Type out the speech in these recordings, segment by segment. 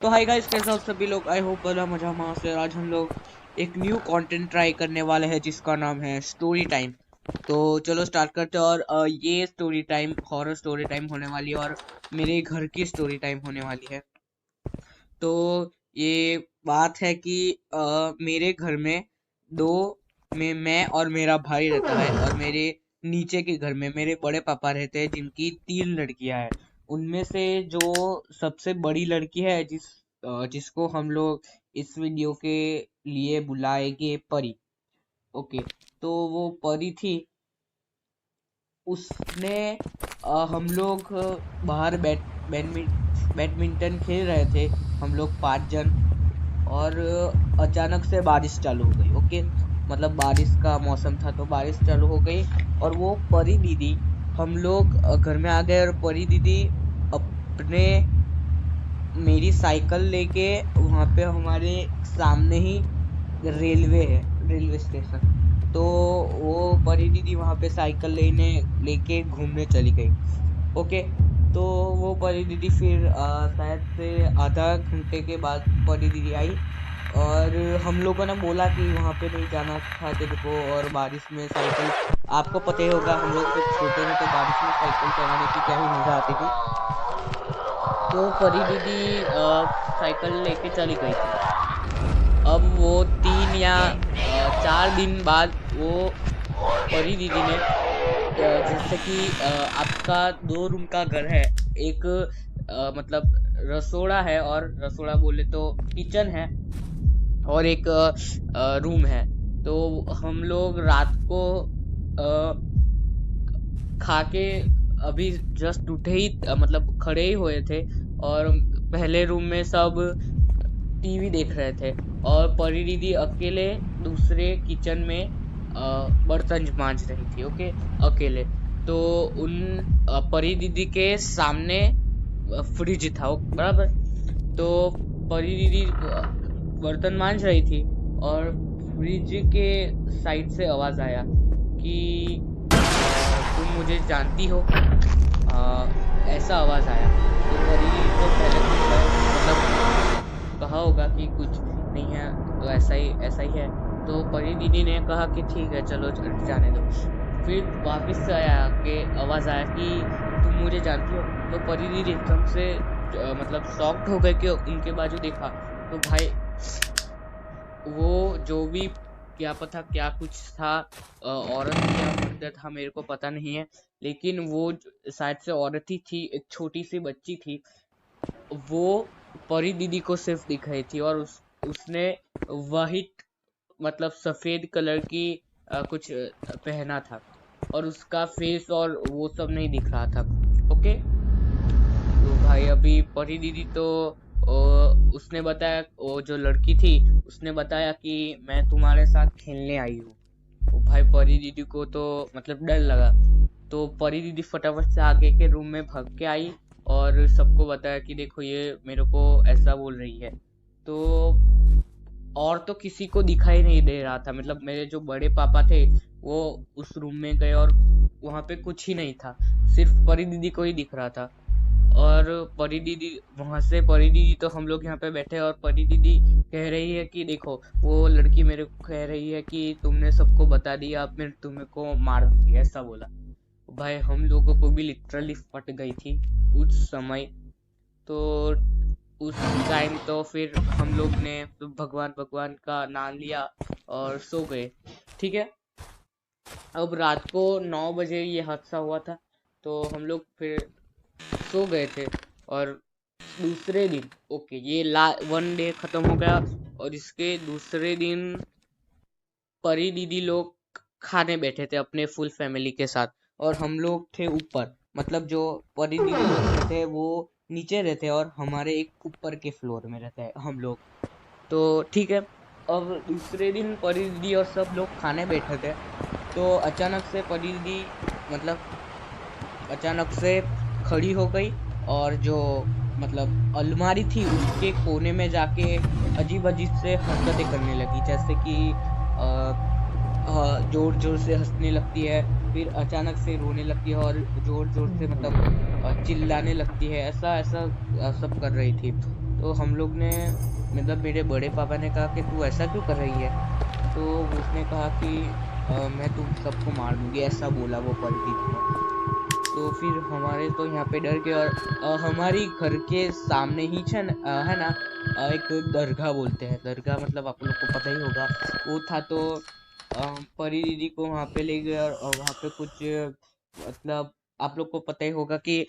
तो hi guys, कैसे हो आप सभी लोग। आई होप बड़ा मजा से आज हम लोग एक न्यू कंटेंट ट्राई करने वाले हैं जिसका नाम है स्टोरी टाइम। तो चलो स्टार्ट करते हैं। और ये story time horror story time होने वाली है और मेरे घर की स्टोरी टाइम होने वाली है। तो ये बात है कि मेरे घर में दो में मैं और मेरा भाई रहता है, और मेरे नीचे के घर में मेरे बड़े पापा रहते हैं जिनकी 3 लड़कियां हैं। उनमें से जो सबसे बड़ी लड़की है जिसको हम लोग इस वीडियो के लिए बुलाएंगे परी। ओके, तो वो परी थी। उसने हम लोग बाहर बैडमिंटन खेल रहे थे, हम लोग 5 जन। और अचानक से बारिश चालू हो गई। ओके, मतलब बारिश का मौसम था तो बारिश चालू हो गई। और वो परी दीदी, हम लोग घर में आ गए और परी दीदी अपने मेरी साइकिल लेके वहां पे हमारे सामने ही रेलवे है, रेलवे स्टेशन। तो वो परी दीदी वहां पे साइकिल लेके घूमने चली गई। ओके, तो वो परी दीदी फिर शायद से आधा घंटे के बाद परी दीदी आई। और हम लोगों ने बोला कि वहां पे नहीं जाना था तेरे को, और बारिश में साइकिल, आपको पता ही होगा हम लोग जब छोटे थे तो बारिश में साइकिल चलाने की क्या ही मजा आती थी। तो परी दीदी साइकिल लेके चली गई थी। अब वो 3 या 4 दिन बाद वो परी दीदी ने जैसे कि आपका 2 रूम का घर है। एक मतलब रसोड़ा है, और रसोड़ा बोले तो किचन है, और एक रूम है। तो हम लोग रात को खा के अभी जस्ट उठे ही, मतलब खड़े ही हुए थे। और पहले रूम में सब टीवी देख रहे थे, और परी दीदी अकेले दूसरे किचन में बर्तन मांज रही थी। ओके, अकेले। तो उन परी दीदी के सामने फ्रिज था, बराबर। तो परी दीदी बर्तन मांज रही थी, और फ्रिज के साइड से आवाज आया कि तुम मुझे जानती हो, ऐसा आवाज आया। तो परी दीदी तो पहले तो मतलब कहा होगा कि कुछ नहीं है, तो ऐसा ही है। तो परी दीदी ने कहा कि ठीक है चलो जाने दो। फिर वापस से आया कि आवाज आया कि तुम मुझे जानती हो। तो परी दीदी एकदम से मतलब शॉक्ड हो गए कि उनके बाजू देखा। तो भाई वो जो भी, क्या पता क्या कुछ था, औरत या मर्द था मेरे को पता नहीं है, लेकिन वो शायद से औरत ही थी, एक छोटी सी बच्ची थी। वो परी दीदी को सिर्फ दिखाई थी, और उसने वाइट, मतलब सफेद कलर की कुछ पहना था, और उसका फेस और वो सब नहीं दिख रहा था। ओके, तो भाई अभी परी दीदी तो उसने बताया, वो जो लड़की थी उसने बताया कि मैं तुम्हारे साथ खेलने आई हूँ। तो भाई परी दीदी को तो मतलब डर लगा। तो परी दीदी फटाफट से आगे के रूम में भाग के आई, और सबको बताया कि देखो ये मेरे को ऐसा बोल रही है। तो और तो किसी को दिखाई नहीं दे रहा था, मतलब मेरे जो बड़े पापा थे वो उस रूम में गए, और वहां पे कुछ ही नहीं था, सिर्फ परी दीदी को ही दिख रहा था। और परी दीदी वहां से, परी दीदी तो हम लोग यहाँ पे बैठे, और परी दीदी कह रही है कि देखो वो लड़की मेरे को कह रही है कि तुमने सबको बता दिया, अब मैं तुम्हें को मार दूंगी, ऐसा बोला। भाई हम लोगों को भी लिटरली फट गई थी उस समय। तो उस टाइम तो फिर हम लोग ने तो भगवान भगवान का नाम लिया और सो गए। ठीक है, अब रात को 9 बजे ये हादसा हुआ था, तो हम लोग फिर सो गए थे। और दूसरे दिन, ओके, ये 1 डे खत्म हो गया, और इसके दूसरे दिन परी दीदी लोग खाने बैठे थे अपने फुल फैमिली के साथ, और हम लोग थे ऊपर, मतलब जो परी दीदी लोग रहते हैं वो नीचे रहते हैं, और हमारे एक ऊपर के फ्लोर में रहते हैं हम लोग। तो ठीक है, अब दूसरे दिन परी दीदी और सब लोग खाने बैठे थे। तो अचानक से परी दीदी, मतलब अचानक से खड़ी हो गई, और जो मतलब अलमारी थी उसके कोने में जाके अजीब अजीब से हरकतें करने लगी, जैसे कि जोर जोर से हंसने लगती है, फिर अचानक से रोने लगती है, और जोर जोर से मतलब चिल्लाने लगती है, ऐसा ऐसा सब कर रही थी। तो हम लोग ने मतलब मेरे बड़े पापा ने कहा कि तू ऐसा क्यों कर रही है। तो उसने कहा कि मैं तुम सबको मार दूंगी, ऐसा बोला वो पलटी ने। तो फिर हमारे तो यहाँ पे डर गए। और हमारी घर के सामने ही है ना, एक दरगाह बोलते हैं। दरगाह मतलब आप लोग को पता ही होगा, वो था। तो परी दीदी को वहाँ पे ले गए और वहाँ पे कुछ मतलब आप लोग को पता ही होगा कि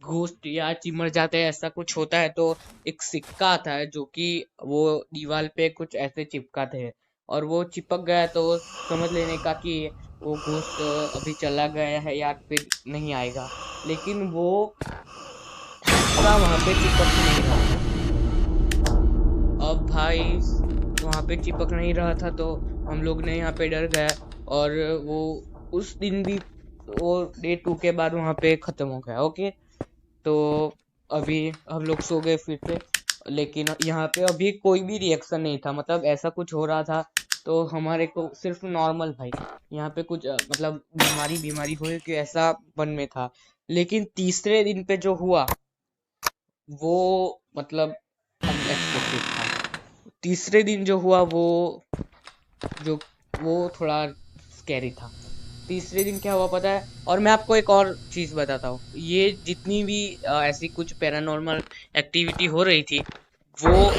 घोस्ट या चिमर जाते हैं, ऐसा कुछ होता है। तो एक सिक्का आता है जो कि वो दीवार पे कुछ ऐसे चिपकाते हैं, और वो चिपक गया तो समझ लेने का कि वो घोस्ट अभी चला गया है या फिर नहीं आएगा। लेकिन वो सिक्का वहां पे चिपक नहीं रहा था। अब भाई वहां पे चिपक नहीं रहा था, तो हम लोग ने यहाँ पे डर गया। और वो उस दिन भी वो डे 2 के बाद वहां पे खत्म हो गया। ओके, तो अभी हम लोग सो गए फिर से। लेकिन यहाँ पे अभी कोई भी रिएक्शन नहीं था, मतलब ऐसा कुछ हो रहा था तो हमारे को सिर्फ नॉर्मल भाई यहाँ पे कुछ मतलब बीमारी बीमारी हुई कि ऐसा मन में था। लेकिन तीसरे दिन पे जो हुआ वो मतलब अनएक्सपेक्टेड था। तीसरे दिन जो हुआ जो वो थोड़ा स्कैरी था। तीसरे दिन क्या हुआ पता है? और मैं आपको एक और चीज बताता हूँ। ये जितनी भी ऐसी कुछ पैरानॉर्मल एक्टिविटी हो रही थी, वो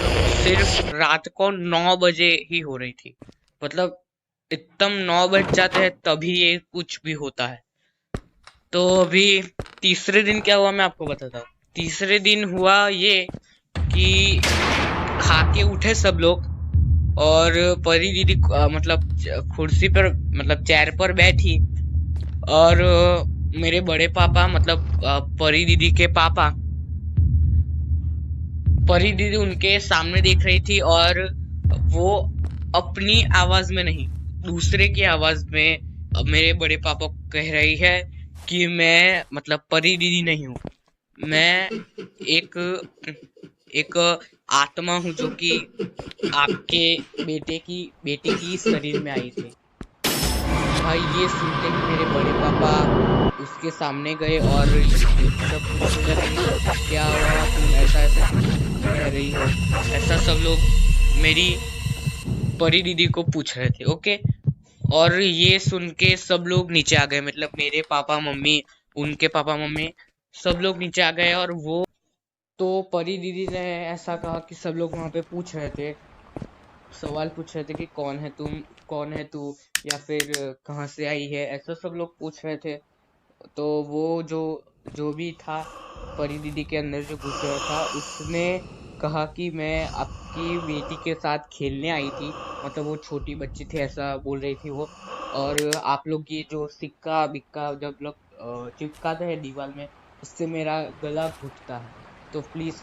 सिर्फ रात को 9 बजे ही हो रही थी। मतलब एकदम 9 बज जाते हैं तभी ये कुछ भी होता है। तो अभी तीसरे दिन क्या हुआ मैं आपको बताता हूँ। तीसरे दिन हुआ ये कि खा के उठे सब लोग, और परी दीदी मतलब कुर्सी पर मतलब चेयर पर बैठी। और मेरे बड़े पापा मतलब परी दीदी के पापा, परी दीदी उनके सामने देख रही थी। और वो अपनी आवाज में नहीं, दूसरे की आवाज में मेरे बड़े पापा को कह रही है कि मैं मतलब परी दीदी नहीं हूँ, मैं एक एक आत्मा हूँ जो कि आपके बेटे की शरीर में आई थी। भाई ये सुनते ही मेरे बड़े पापा उसके सामने गए और सब पूछने लगे क्या हुआ, तुम ऐसा ऐसा क्यों कह रही हो। ऐसा सब लोग मेरी परी दीदी को पूछ रहे थे। ओके, और ये सुन के सब लोग नीचे आ गए, मतलब मेरे पापा मम्मी, उनके पापा मम्मी, सब लोग नीचे आ गए। और वो तो परी दीदी ने ऐसा कहा कि सब लोग वहां पे पूछ रहे थे, सवाल पूछ रहे थे कि कौन है तुम, कौन है तू, या फिर कहाँ से आई है, ऐसा सब लोग पूछ रहे थे। तो वो जो जो भी था परी दीदी के अंदर जो घुस गया था, उसने कहा कि मैं आपकी बेटी के साथ खेलने आई थी। मतलब वो छोटी बच्ची थी ऐसा बोल रही थी वो। और आप लोग ये जो सिक्का बिक्का जब लोग चिपकाते हैं दीवार में, उससे मेरा गला घुटता है। तो प्लीज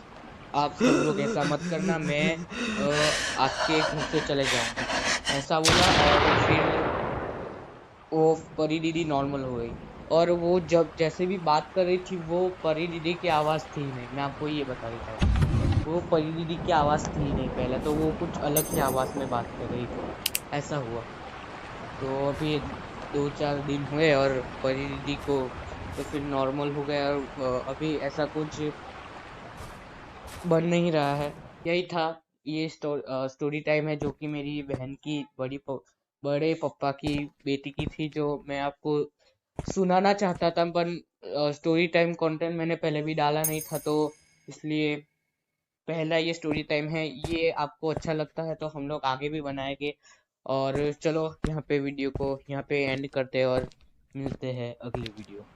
आप सब लोग ऐसा मत करना, मैं आपके घर से चले जाऊंगी, ऐसा बोला। और फिर वो परी दीदी नॉर्मल हो गई। और वो जब जैसे भी बात कर रही थी, वो परी दीदी की आवाज थी ही नहीं। मैं आपको ये बता देता हूँ, वो परी दीदी की आवाज थी ही नहीं पहले तो, वो कुछ अलग ही आवाज में बात कर रही थी, ऐसा हुआ। तो अभी 2-4 दिन हुए और परी दीदी को तो फिर नॉर्मल हो गया। और अभी ऐसा कुछ बन नहीं रहा है। यही था, ये स्टोरी टाइम है जो कि मेरी बहन की बड़े पापा की बेटी की थी, जो मैं आपको सुनाना चाहता था। पर स्टोरी टाइम कंटेंट मैंने पहले भी डाला नहीं था, तो इसलिए पहला ये स्टोरी टाइम है। ये आपको अच्छा लगता है तो हम लोग आगे भी बनाएंगे। और चलो यहाँ पे वीडियो को यहाँ पे एंड करते हैं और मिलते हैं अगले वीडियो।